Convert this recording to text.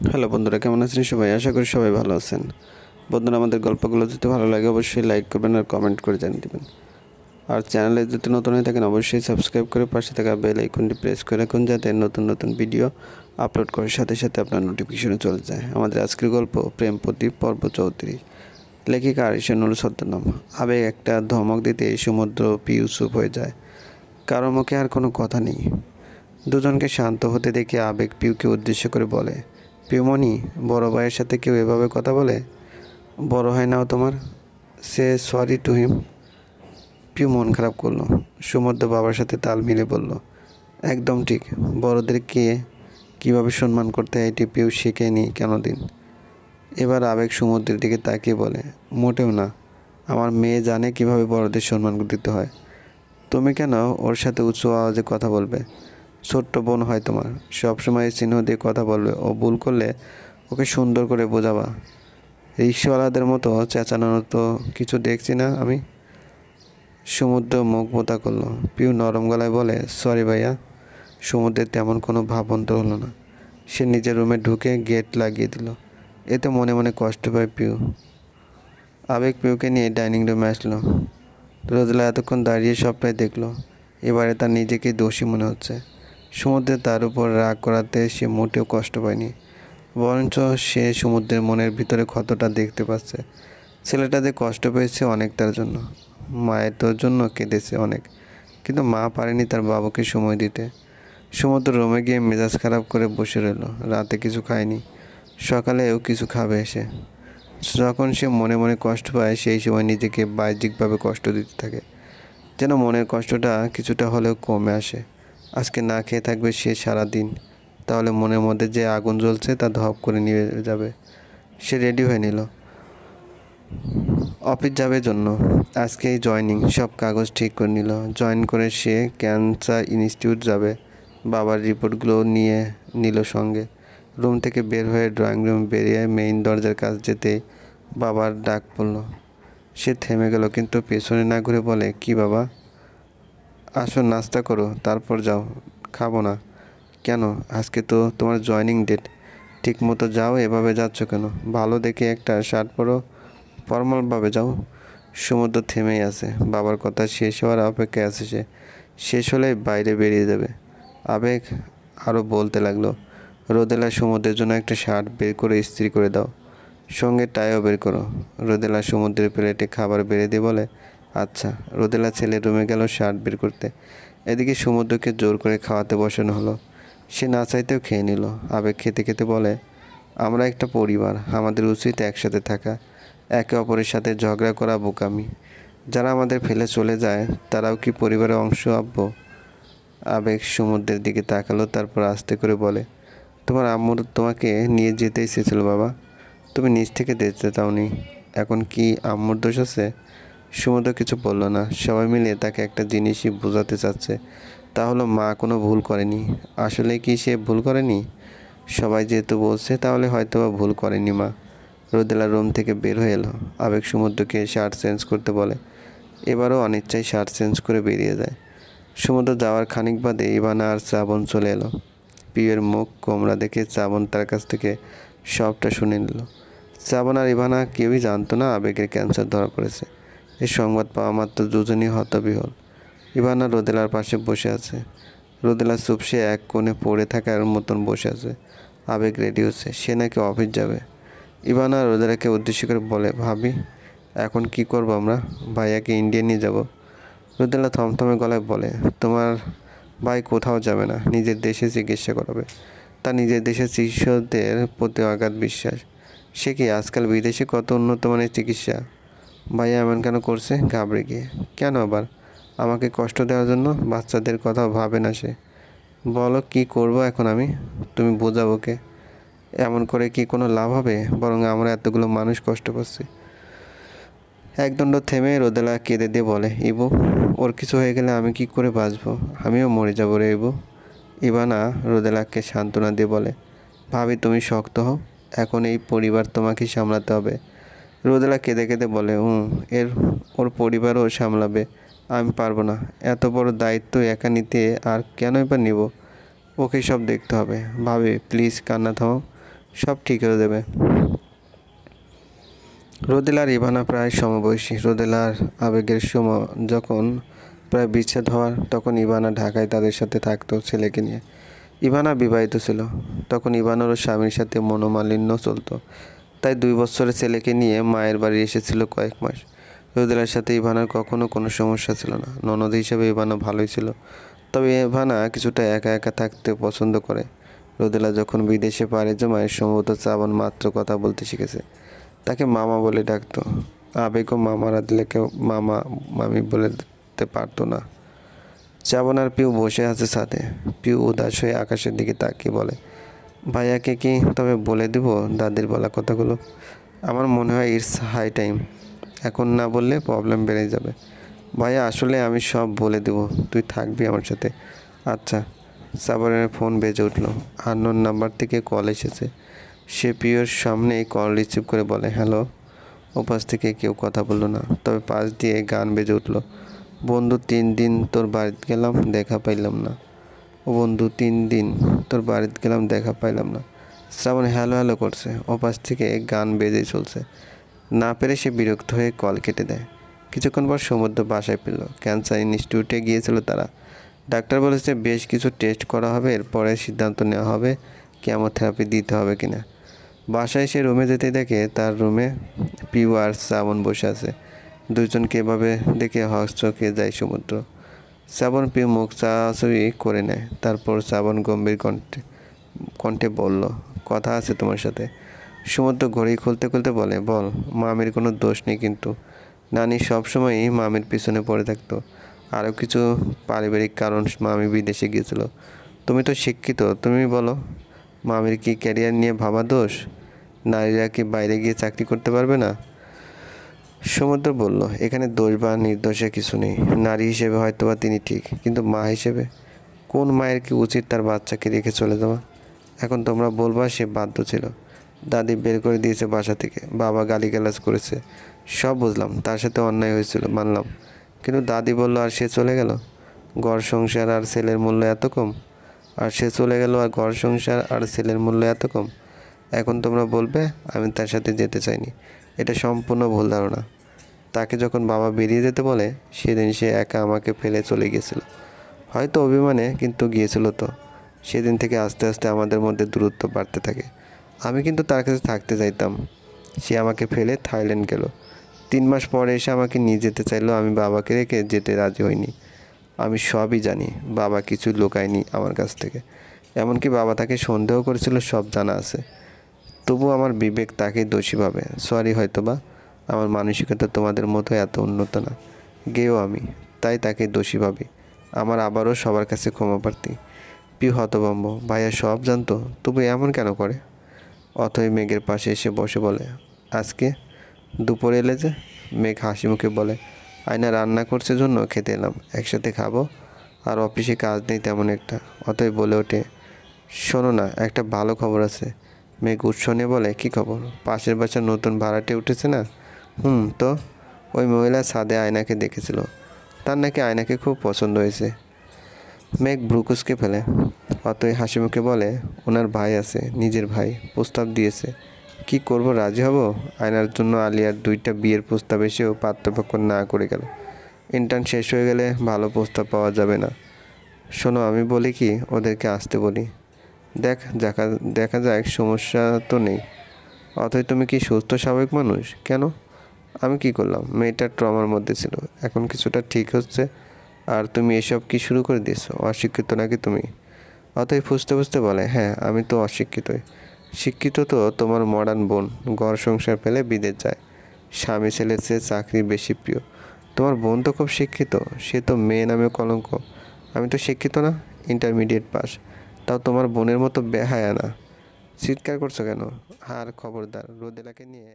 Hello বন্ধুরা, কেমন আছেন সবাই? আশা করি সবাই ভালো আছেন। বন্ধুরা, আমাদের গল্পগুলো যদি ভালো লাগে অবশ্যই লাইক করবেন আর কমেন্ট করে জানিয়ে দেবেন। আর চ্যানেলে যদি নতুন হয়ে থাকেন অবশ্যই সাবস্ক্রাইব করে পাশে থাকা বেল আইকনটি প্রেস করে রাখুন, যাতে নতুন নতুন ভিডিও আপলোড করার সাথে সাথে আপনার নোটিফিকেশনে চলে যায়। আমাদের আজকের গল্প প্রেম প্রদীপ পর্ব 34। লেখিকা আরিশা নুরুল ছদ্মনাম। আবেগ একটা ধমক দিতে সমুদ্র পিউ চুপ হয়ে যায়। কারো মুখে আর কোনো কথা নেই। দুজনকে শান্ত হতে দেখে আবেগ পিউকে উদ্দেশ্য করে বলে, পিউমণি, বড় ভাইয়ের সাথে কেউ এভাবে কথা বলে? বড় হয় নাও তোমার। Say sorry to him. Piu মন খারাপ করলো। সমুদ্র বাবার সাথে তাল মিলে বলল, একদম ঠিক। বড়দেরকে কীভাবে সম্মান করতে হয় এটি পিউ শেখেনি কেন দিন। এবার আবেগ সমুদ্রের দিকে তাকিয়ে বলে, মোটেও না। আমার মেয়ে জানে কিভাবে বড়দের সম্মান দিতে হয়। তুমি কেন ওর সাথে উচ্চ আওয়াজে কথা বলবে? ছোট্ট বোন হয় তোমার, সবসময় চিহ্ন দিয়ে কথা বলবে। ও ভুল করলে ওকে সুন্দর করে বোঝাবা। রিক্সাওয়ালাদের মতো চেঁচানোর তো কিছু দেখছি না আমি। সমুদ্র মুখ বোতা করলো। পিউ নরম গলায় বলে, সরি ভাইয়া। সমুদ্রের তেমন কোনো ভাবান্তর হলো না। সে নিজের রুমে ঢুকে গেট লাগিয়ে দিল। এতে মনে মনে কষ্ট পায় পিউ। আবেগ পিউকে নিয়ে ডাইনিং রুমে আসলো। রোজলা এতক্ষণ দাঁড়িয়ে সবটাই দেখলো। এবারে তার নিজেকে দোষী মনে হচ্ছে। সমুদ্রে তার উপর রাগ করাতে সে মোটেও কষ্ট পায়নি, বরঞ্চ সে সমুদ্রের মনের ভিতরে ক্ষতটা দেখতে পাচ্ছে। ছেলেটা যে কষ্ট পেয়েছে অনেক তার জন্য, মায়ের তোর জন্য কেঁদেছে অনেক, কিন্তু মা পারেনি তার বাবাকে সময় দিতে। সমুদ্র রুমে গিয়ে মেজাজ খারাপ করে বসে রইল। রাতে কিছু খায়নি, সকালেও কিছু খাবে এসে। যখন সে মনে মনে কষ্ট পায় সেই সময় নিজেকে বাহ্যিকভাবে কষ্ট দিতে থাকে, যেন মনের কষ্টটা কিছুটা হলেও কমে আসে। আজকে না খেয়ে থাকবে সে সারা দিন, তাহলে মনের মধ্যে যে আগুন জ্বলছে তা ধপ করে নিয়ে যাবে। সে রেডি হয়ে নিল, অফিস যাবে জন্য। আজকেই জয়নিং, সব কাগজ ঠিক করে নিল। জয়েন করে সে ক্যান্সার ইনস্টিটিউট যাবে। বাবার রিপোর্টগুলো নিয়ে নিল সঙ্গে। রুম থেকে বের হয়ে ড্রয়িং রুম বেরিয়ে মেইন দরজার কাছে যেতে বাবার ডাক পড়ল। সে থেমে গেল, কিন্তু পেছনে না ঘুরে বলে, কি বাবা? আসো, নাস্তা করো, তারপর যাও। খাবো না। কেন? আজকে তো তোমার জয়নিং ডেট। ঠিক মতো যাও, এভাবে যাচ্ছ কেন? ভালো দেখে একটা শার্ট পরো, ফর্মালভাবে যাও। সমুদ্র থেমেই আছে। বাবার কথা শেষ হওয়ার অপেক্ষায় আছে সে। শেষ হলেই বাইরে বেরিয়ে যাবে। আবেগ আরও বলতে লাগলো, রোদেলা, সমুদ্রের জন্য একটা শার্ট বের করে ইস্ত্রি করে দাও, সঙ্গে টাইও বের করো। রোদেলা সমুদ্রের প্লেটে খাবার বেড়ে দিয়ে বলে, আচ্ছা। রোদেলা ছেলের রুমে গেল শার্ট বের করতে। এদিকে সমুদ্রকে জোর করে খাওয়াতে বসানো হলো। সে না চাইতেও খেয়ে নিল। আবেগ খেতে খেতে বলে, আমরা একটা পরিবার, আমাদের উচিত একসাথে থাকা, একে অপরের সাথে ঝগড়া করা বোকামি। যারা আমাদের ফেলে চলে যায় তারাও কি পরিবারের অংশ আব্বু? আবেগ সমুদ্রের দিকে তাকালো, তারপর আস্তে করে বলে, তোমার আম্মুর তোমাকে নিয়ে যেতে এসেছিল বাবা, তুমি নিজ থেকে যেতে চাওনি। এখন কি আম্মুর দোষ আছে? সমুদ্র কিছু বলল না। সবাই মিলে তাকে একটা জিনিসই বোঝাতে চাচ্ছে, তা হলো মা কোনো ভুল করেনি। আসলে কি সে ভুল করেনি? সবাই যেহেতু বলছে তাহলে হয়তো বা ভুল করেনি মা। রোদেলা রুম থেকে বের হয়ে এলো। আবেগ সমুদ্রকে শার্ট চেঞ্জ করতে বলে। এবারও অনিচ্ছায় শার্ট চেঞ্জ করে বেরিয়ে যায়। সমুদ্র যাওয়ার খানিক বাদে ইভানা আর শ্রাবণ চলে এলো। পিউয়ের মুখ কোমড়া দেখে শ্রাবণ তার কাছ থেকে সবটা শুনে নিল। শ্রাবণ আর ইভানা কেউই জানতো না আবেগের ক্যান্সার ধরা পড়েছে। এই সংবাদ পাওয়া মাত্র দুজনই হতবিহ্বল। ইভানা রোদেলার পাশে বসে আছে। রোদেলা চুপসে এক কোণে পড়ে থাকার মতন বসে আছে। আবেগ রেডি হচ্ছে, সে নাকি অফিস যাবে। ইভানা রোদেলাকে উদ্দেশ্য করে বলে, ভাবি, এখন কি করব আমরা? ভাইয়াকে ইন্ডিয়া নিয়ে যাব। রোদেলা থমথমে গলায় বলে, তোমার ভাই কোথাও যাবে না, নিজের দেশে চিকিৎসা করাবে। তার নিজের দেশের চিকিৎসকদের প্রতি অগাধ বিশ্বাস। সে কি আজকাল বিদেশে কত উন্নত মানের চিকিৎসা। ভাইয়া এমন কেন করছে? ঘাবড়ে গিয়ে। কেন আবার? আমাকে কষ্ট দেওয়ার জন্য? বাচ্চাদের কথাও ভাবে না সে। বলো, কি করব এখন আমি? তুমি বোঝাবো কে? এমন করে কি কোনো লাভ হবে? বরং আমরা এতগুলো মানুষ কষ্ট পাচ্ছি। একদণ্ড থেমে রোদেলা কেঁদে দিয়ে বলে, ইবু, ওর কিছু হয়ে গেলে আমি কি করে বাঁচবো? আমিও মরে যাবো রে ইবু। ইভানা রোদেলাকে সান্ত্বনা দিয়ে বলে, ভাবি, তুমি শক্ত হও, এখন এই পরিবার তোমাকেই সামলাতে হবে। রোদেলা কেঁদে কেঁদে বলে, ওর পরিবারও সামলাবে, আমি পারবো না। এত বড় দায়িত্ব একা নিতে আর কেনই বা নিব? ওকে সব দেখতে হবে। ভাবি, প্লিজ কান্না থামাও। সব ঠিক হয়ে যাবে। রোদেলা আর ইভানা প্রায় সমবয়সী। রোদেলার আবেগের সময় যখন প্রায় বিচ্ছেদ হওয়ার, তখন ইভানা ঢাকায় তাদের সাথে থাকতো ছেলেকে নিয়ে। ইভানা বিবাহিত ছিল। তখন ইভানারও স্বামীর সাথে মনোমালিন্য চলতো, তাই 2 বছরের ছেলেকে নিয়ে মায়ের বাড়ি এসেছিল কয়েক মাস। রোদেলার সাথে ইভানার কখনো কোনো সমস্যা ছিল না। ননদ হিসেবে ইভানা ভালোই ছিল, তবে ইভানা কিছুটা একা একা থাকতে পছন্দ করে। রোদেলা যখন বিদেশে পাড়ি জমায়, সম্ভবত শ্রাবণ মাত্র কথা বলতে শিখেছে। তাকে মামা বলে ডাকতো। আবেগও মামারা দিলে কেউ মামা মামি বলতে পারতো না। শ্রাবণ আর পিউ বসে আছে ছাদে। পিউ উদাস হয়ে আকাশের দিকে তাকিয়ে বলে, ভাইয়াকে কি তবে বলে দিব দাদির বলা কথাগুলো? আমার মনে হয় ইটস হাই টাইম। এখন না বললে প্রবলেম বেড়ে যাবে। ভাইয়া, আসলে আমি সব বলে দেব, তুই থাকবি আমার সাথে। আচ্ছা। শ্রাবণের ফোন বেজে উঠল। আননোন নাম্বার থেকে কল এসেছে। সে পিওর সামনেই কল রিসিভ করে বলে, হ্যালো। ওপাশ থেকে কেউ কথা বলল না, তবে পাশ দিয়ে গান বেজে উঠল। বন্ধু 3 দিন তোর বাড়িতে গেলাম, দেখা পাইলাম না। ও বন্ধু 3 দিন তোর বাড়িতে গেলাম, দেখা পাইলাম না। শ্রাবণ হ্যালো হ্যালো করছে, ওপাশ থেকে গান বেজেই চলছে। না পেরে সে বিরক্ত হয়ে কল কেটে দেয়। কিছুক্ষণ পর সমুদ্র বাসায় ফিরল। ক্যান্সার ইনস্টিটিউটে গিয়েছিল তারা। ডাক্তার বলেছে বেশ কিছু টেস্ট করা হবে, এরপরে সিদ্ধান্ত নেওয়া হবে কেমোথেরাপি দিতে হবে কিনা। বাসায় এসে রুমে যেতে দেখে তার রুমে পিউ আর শ্রাবণ বসে আছে। দুজনকে এভাবে দেখে হকচকে যায় সমুদ্র। শ্রাবণ পিউ মুখ চাওয়াচুই করে নেয়। তারপর শ্রাবণ গম্ভীর কণ্ঠে বলল, কথা আছে তোমার সাথে। সমুদ্র ঘড়ি খুলতে খুলতে বলে, বল। মামির কোনো দোষ নেই, কিন্তু নানি সবসময়ই মামির পিছনে পড়ে থাকতো। আরও কিছু পারিবারিক কারণ মামি বিদেশে গিয়েছিল। তুমি তো শিক্ষিত, তুমি বলো, মামির কি ক্যারিয়ার নিয়ে ভাবা দোষ? নারীরা কি বাইরে গিয়ে চাকরি করতে পারবে না? সমুদ্র বলল, এখানে দোষ বা নির্দোষের কিছু নেই। নারী হিসেবে হয়তোবা তিনি ঠিক, কিন্তু মা হিসেবে কোন মায়ের কি উচিত তার বাচ্চাকে রেখে চলে যাওয়া? এখন তোমরা বলবা সে বাধ্য ছিল। দাদি বের করে দিয়েছে বাসা থেকে, বাবা গালিগালাজ করেছে, সব বুঝলাম, তার সাথে অন্যায় হয়েছিল, মানলাম। কিন্তু দাদি বলল আর সে চলে গেল। ঘর সংসার আর ছেলের মূল্য এত কম? আর সে চলে গেল আর ঘর সংসার আর ছেলের মূল্য এত কম। এখন তোমরা বলবে আমি তার সাথে যেতে চাইনি। এটা সম্পূর্ণ ভুল ধারণা। তাকে যখন বাবা বেরিয়ে যেতে বলে, সেদিন সে একা আমাকে ফেলে চলে গিয়েছিল। হয়তো অভিমানে, কিন্তু গিয়েছিল তো। সেদিন থেকে আস্তে আস্তে আমাদের মধ্যে দূরত্ব বাড়তে থাকে। আমি কিন্তু তার কাছে থাকতে চাইতাম। সে আমাকে ফেলে থাইল্যান্ড গেল। 3 মাস পরে এসে আমাকে নিয়ে যেতে চাইলো। আমি বাবাকে রেখে যেতে রাজি হইনি। আমি সবই জানি, বাবা কিছু লুকায়নি আমার কাছ থেকে। এমনকি বাবা তাকে সন্দেহ করেছিল, সব জানা আছে। তবু আমার বিবেক তাকেই দোষী ভাবে। সরি, হয়তোবা আমার মানসিকতা তোমাদের মতো এত উন্নত না। গেও আমি, তাই তাকে দোষী ভাবি। আমার আবারও সবার কাছে ক্ষমা প্রার্থী। পিউ হতভম্ব। ভাইয়া সব জানতো, তবু এমন কেন করে? অথই মেঘের পাশে এসে বসে বলে, আজকে দুপুরে এলে যে? মেঘ হাসি মুখে বলে, আয়না রান্না করছে জন্য খেতে এলাম, একসাথে খাবো। আর অফিসে কাজ নেই তেমন একটা। অথই বলে ওঠে, শোনো না, একটা ভালো খবর আছে। মেঘ উৎস নিয়ে বলে, কী খবর? পাশের বাসার নতুন ভাড়াটে উঠেছে না? তো ওই মহিলা ছাদে আয়নাকে দেখেছিল, তার নাকি আয়নাকে খুব পছন্দ হয়েছে। মেঘ ব্রুকুসকে ফেলে। অতই হাসি মুখে বলে, ওনার ভাই আছে, নিজের ভাই, প্রস্তাব দিয়েছে। কি করব, রাজি হব? আয়নার জন্য আলিয়ার 2টা বিয়ের প্রস্তাব এসেও পাত্রপক্ষ না করে গেল। ইন্টার্ন শেষ হয়ে গেলে ভালো প্রস্তাব পাওয়া যাবে না। শোনো, আমি বলি কি, ওদেরকে আসতে বলি। দেখা যাক, সমস্যা তো নেই। অথই তুমি কি সুস্থ স্বাভাবিক মানুষ? কেন? আমি কি করলাম? মেয়েটা ট্রমার মধ্যে ছিল, এখন কিছুটা ঠিক হচ্ছে। আর তুমি এসব কি শুরু করে দিয়েছো? অশিক্ষিত নাকি তুমি? অতএব ফুসতে ফুসতে বলে, হ্যাঁ আমি তো অশিক্ষিতই। শিক্ষিত তো তোমার মডার্ন বোন, ঘর সংসার পেলে বিদেশ যায়। স্বামী ছেলের চেয়ে চাকরি বেশি প্রিয়। তোমার বোন তো খুব শিক্ষিত, সে তো মেয়ে নামে কলঙ্ক। আমি তো শিক্ষিত না, ইন্টারমিডিয়েট পাস, তাও তোমার বোনের মতো বেহায়া না। চিৎকার করছো কেন? আর খবরদার রোদেলাকে নিয়ে